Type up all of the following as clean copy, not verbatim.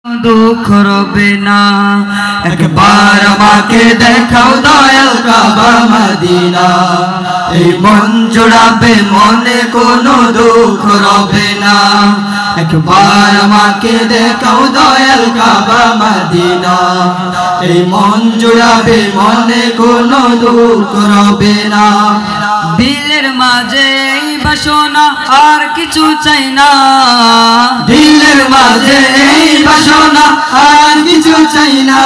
দুঃখ রবে না। একবার আমাকে দেখাও দয়াল কাবা মদিনা, এই মন জোড়াবে মনে কোনো দুঃখ রবে না। একবার আমাকে দেখাও দয়াল কাবা মদিনা, এই মন জোড়াবে মনে কোনো দুঃখ রবে না। দিলের মাঝে এই বাসনা আর কিছু চাই না, দিলের মাঝে এই বাসনা আর কিছু চাই না।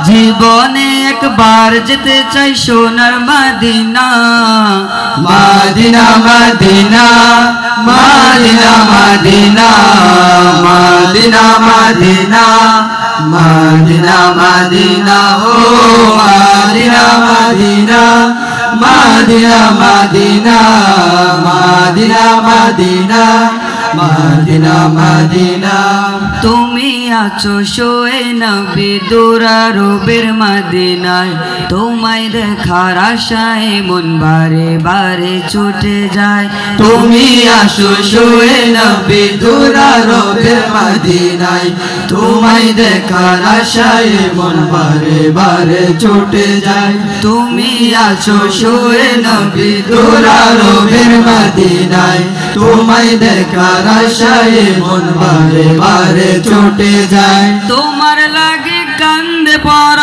জীবনে একবার যেতে চাই সোনার Medina, Medina Medina Medina Medina Medina Medina Medina Medina ও Medina Medina Medina Medina Medina Medina Medina Medina. তুমি আছো শোয়ে নবী দুরারবের মদিনায়, তোমায় দেখার আশায় মন বারে বারে ছুটে যায়। তুমি আছো শোয়ে নবী দুরারবের মদিনায়, তোমায় দেখার আশায় মন বারে বারে ছুটে যায়। তুমি আছো শোয়ে নবী দুরারবের মদিনায়, তোমায় দেখার আশায় মন বারে বারে ছুটে যায়। তোমার লাগে কান্দে পরাণ,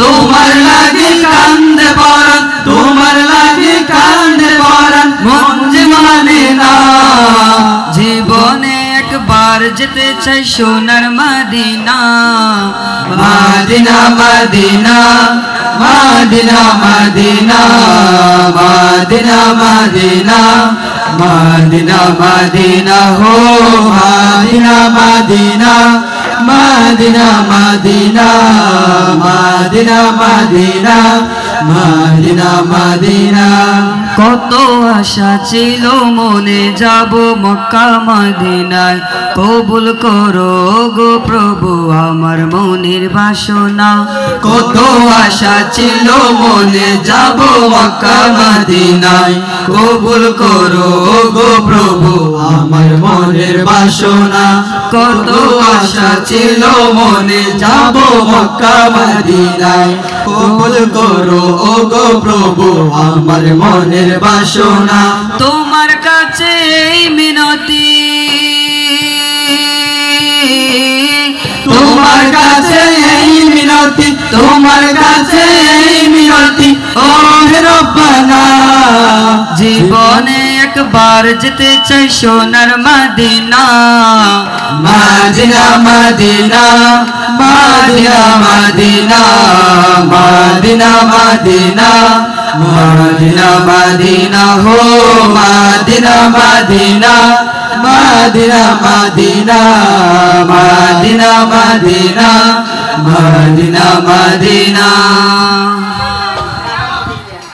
তোমার লাগে কান্দে পরাণ, তোমার লাগে কান্দে পরাণ, মন যে মানে না। জীবনে একবার যেতে চাই সোনার Medina, Medina Medina Medina Medina Medina Medina Medina Medina হো Medina Medina Medina Medina Medina Medina Medina Medina. কত আশা ছিল মনে যাব মক্কা মদিনায়, কবুল করো গো প্রভু আমার মনের বাসনা। কত আশা ছিল মনে যাব মক্কা মদিনায়, কবুল করো গো প্রভু আমার মনের বাসনা। কত আশা ছিল মনে যাব মক্কা মদিনায়, কবুল করো গো প্রভু আমার মনের বাসনা। তোমার কাছে এই মিনতি, তোমার কাছে এই মিনতি, তোমার কাছে এই মিনতি ও রব্বানা। জীবনে একবার যেতে চাই সোনার Medina, Medina Medina Medina Medina Medina Medina Medina Medina হো Medina Medina Medina Medina Medina Medina Medina Medina.